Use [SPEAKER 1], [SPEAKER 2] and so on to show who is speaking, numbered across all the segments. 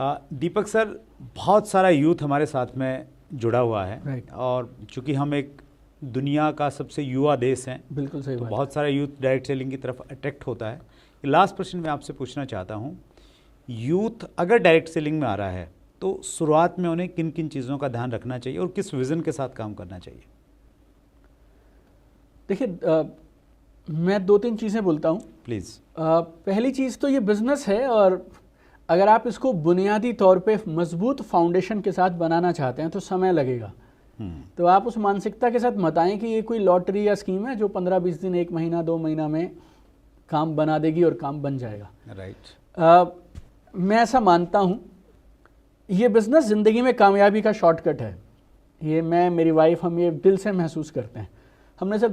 [SPEAKER 1] दीपक sir, बहुत सारा youth हमारे साथ में जुड़ा हुआ है।
[SPEAKER 2] राइट।
[SPEAKER 1] और चूंकि हम एक दुनिया का सबसे युवा देश हैं,
[SPEAKER 2] बिल्कुल सही
[SPEAKER 1] तो
[SPEAKER 2] बात।
[SPEAKER 1] बहुत सारा यूथ डायरेक्ट सेलिंग की तरफ अट्रैक्ट होता है। लास्ट प्रश्न मैं आपसे पूछना चाहता हूँ, यूथ अगर डायरेक्ट सेलिंग में आ रहा है तो शुरुआत में उन्हें किन किन चीज़ों का ध्यान रखना चाहिए और किस विज़न के साथ काम करना चाहिए?
[SPEAKER 2] देखिए, मैं 2-3 चीज़ें बोलता हूँ।
[SPEAKER 1] प्लीज़।
[SPEAKER 2] पहली चीज़ तो ये बिज़नेस है, और अगर आप इसको बुनियादी तौर पे मजबूत फाउंडेशन के साथ बनाना चाहते हैं तो समय लगेगा। तो आप उस मानसिकता के साथ मत आएं कि ये कोई लॉटरी या स्कीम है जो 15-20 दिन, 1 महीना, 2 महीना में काम बना देगी और काम बन जाएगा।
[SPEAKER 1] राइट।
[SPEAKER 2] मैं ऐसा मानता हूँ, ये बिज़नेस ज़िंदगी में कामयाबी का शॉर्टकट है। ये मैं, मेरी वाइफ, हम ये दिल से महसूस करते हैं। हमने सिर्फ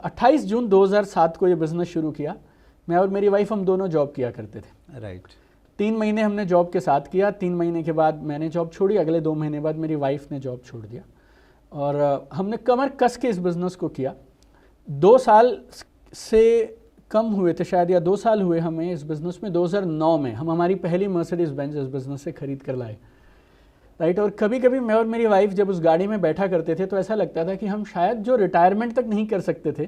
[SPEAKER 2] 28 जून 2007 को ये बिज़नेस शुरू किया। मैं और मेरी वाइफ, हम दोनों जॉब किया करते थे।
[SPEAKER 1] राइट।
[SPEAKER 2] 3 महीने हमने जॉब के साथ किया। 3 महीने के बाद मैंने जॉब छोड़ी। अगले 2 महीने बाद मेरी वाइफ ने जॉब छोड़ दिया और हमने कमर कस के इस बिज़नेस को किया। 2 साल से कम हुए थे शायद, या 2 साल हुए हमें इस बिज़नेस में। 2009 में हम हमारी पहली मर्सिडीज़ बेंज इस बिज़नेस से खरीद कर लाए। राइट। और कभी कभी मैं और मेरी वाइफ जब उस गाड़ी में बैठा करते थे तो ऐसा लगता था कि हम शायद जो रिटायरमेंट तक नहीं कर सकते थे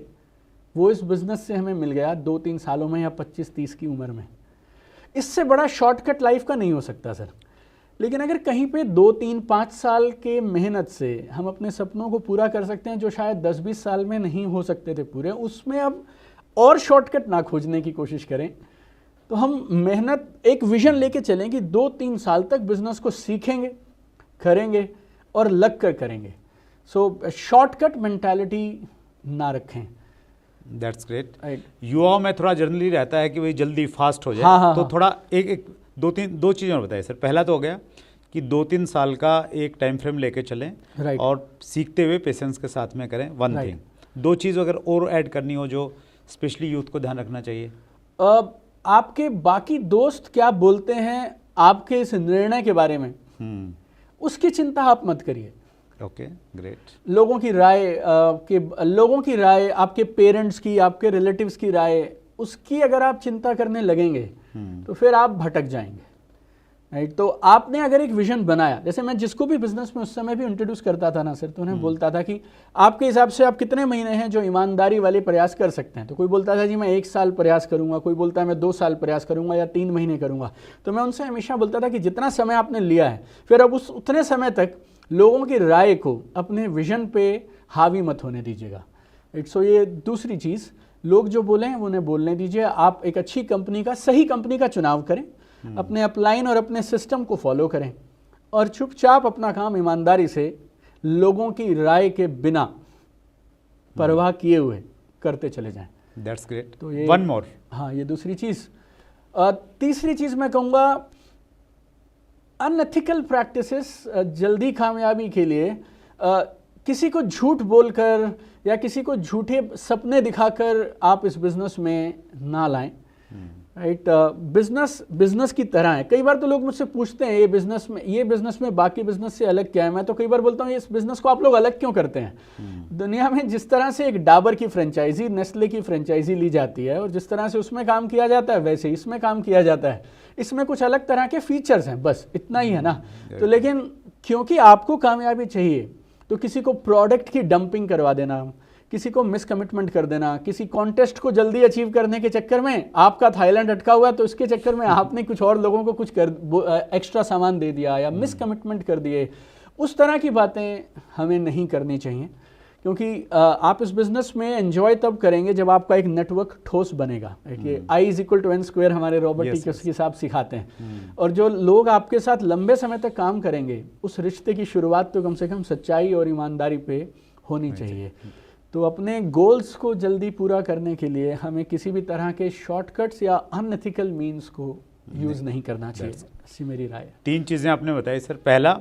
[SPEAKER 2] वो इस बिज़नेस से हमें मिल गया 2-3 सालों में, या 25-30 की उम्र में। इससे बड़ा शॉर्टकट लाइफ का नहीं हो सकता सर। लेकिन अगर कहीं पे 2-3-5 साल के मेहनत से हम अपने सपनों को पूरा कर सकते हैं जो शायद 10-20 साल में नहीं हो सकते थे पूरे, उसमें अब और शॉर्टकट ना खोजने की कोशिश करें। तो हम मेहनत, एक विजन लेके चलें कि 2-3 साल तक बिजनेस को सीखेंगे, करेंगे और लग कर करेंगे। सो शॉर्टकट मेंटालिटी ना रखें।
[SPEAKER 1] That's great. युवाओं में थोड़ा जनरली रहता है कि वही जल्दी फास्ट हो जाए।
[SPEAKER 2] हाँ,
[SPEAKER 1] तो
[SPEAKER 2] हाँ।
[SPEAKER 1] थोड़ा दो चीज़ें और बताइए सर। पहला तो हो गया कि 2-3 साल का एक टाइम फ्रेम लेके चलें।
[SPEAKER 2] राइट।
[SPEAKER 1] और सीखते हुए पेशेंस के साथ में करें। One
[SPEAKER 2] right.
[SPEAKER 1] थिंग। 2 चीज़ अगर और ऐड करनी हो जो स्पेशली यूथ को ध्यान रखना चाहिए।
[SPEAKER 2] आपके बाकी दोस्त क्या बोलते हैं आपके इस निर्णय के बारे में, उसकी चिंता आप मत करिए।
[SPEAKER 1] Okay, great.
[SPEAKER 2] लोगों की राय, आपके पेरेंट्स की, आपके रिलेटिव्स की राय, उसकी अगर आप चिंता करने लगेंगे तो फिर आप भटक जाएंगे। राइट। तो आपने अगर एक विजन बनाया, जैसे मैं जिसको भी बिजनेस में उस समय भी इंट्रोड्यूस करता था ना सर, तो उन्हें बोलता था कि आपके हिसाब से आप कितने महीने हैं जो ईमानदारी वाले प्रयास कर सकते हैं। तो कोई बोलता था जी मैं 1 साल प्रयास करूंगा, कोई बोलता है मैं 2 साल प्रयास करूंगा या 3 महीने करूंगा। तो मैं उनसे हमेशा बोलता था कि जितना समय आपने लिया है, फिर अब उतने समय तक लोगों की राय को अपने विजन पे हावी मत होने दीजिएगा। सो ये दूसरी चीज़, लोग जो बोले हैं वो उन्हें बोलने दीजिए। आप एक अच्छी कंपनी का, सही कंपनी का चुनाव करें, अपने अपलाइन और अपने सिस्टम को फॉलो करें और चुपचाप अपना काम ईमानदारी से लोगों की राय के बिना परवाह किए हुए करते चले जाएं।
[SPEAKER 1] That's great.
[SPEAKER 2] तो ये
[SPEAKER 1] वन मोर।
[SPEAKER 2] हाँ, ये दूसरी चीज़। तीसरी चीज़ मैं कहूँगा, अनएथिकल प्रैक्टिसेस जल्दी कामयाबी के लिए किसी को झूठ बोलकर या किसी को झूठे सपने दिखाकर आप इस बिजनेस में ना लाएं। राइट। बिजनेस की तरह है। कई बार तो लोग मुझसे पूछते हैं ये बिजनेस में बाकी बिजनेस से अलग क्या है। मैं तो कई बार बोलता हूँ इस बिजनेस को आप लोग अलग क्यों करते हैं। दुनिया में जिस तरह से एक डाबर की फ्रेंचाइजी, नेस्ले की फ्रेंचाइजी ली जाती है और जिस तरह से उसमें काम किया जाता है वैसे इसमें काम किया जाता है। इसमें कुछ अलग तरह के फीचर्स हैं, बस इतना ही है ना। तो लेकिन क्योंकि आपको कामयाबी चाहिए तो किसी को प्रोडक्ट की डंपिंग करवा देना, किसी को मिस कमिटमेंट कर देना, किसी कॉन्टेस्ट को जल्दी अचीव करने के चक्कर में आपका थाईलैंड अटका हुआ है तो इसके चक्कर में आपने कुछ और लोगों को कुछ एक्स्ट्रा सामान दे दिया या मिस कमिटमेंट कर दिए, उस तरह की बातें हमें नहीं करनी चाहिए। क्योंकि आप इस बिजनेस में एंजॉय तब करेंगे जब आपका एक नेटवर्क ठोस बनेगा। I=N² हमारे रॉबर्ट टी के साहब सिखाते हैं। और जो लोग आपके साथ लंबे समय तक काम करेंगे, उस रिश्ते की शुरुआत तो कम से कम सच्चाई और ईमानदारी पे होनी चाहिए। तो अपने गोल्स को जल्दी पूरा करने के लिए हमें किसी भी तरह के शॉर्टकट्स या अनएथिकल मीन्स को यूज़ नहीं करना चाहिए। ऐसी मेरी राय है।
[SPEAKER 1] 3 चीज़ें आपने बताई सर। पहला,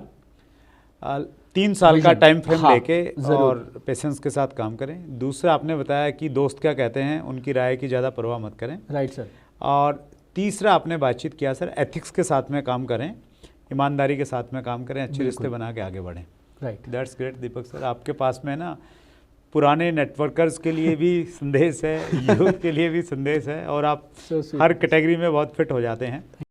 [SPEAKER 1] 3 साल का टाइम फ्रेम लेके और पेशेंस के साथ काम करें। दूसरा, आपने बताया कि दोस्त क्या कहते हैं उनकी राय की ज़्यादा परवाह मत करें।
[SPEAKER 2] Right sir.
[SPEAKER 1] और तीसरा, आपने बातचीत किया सर, एथिक्स के साथ में काम करें, ईमानदारी के साथ में काम करें, अच्छे रिश्ते बना के आगे बढ़ें।
[SPEAKER 2] Right.
[SPEAKER 1] That's great Deepak sir. आपके पास में ना पुराने नेटवर्कर्स के लिए भी संदेश है, यूथ के लिए भी संदेश है और आप हर कैटेगरी में बहुत फिट हो जाते हैं।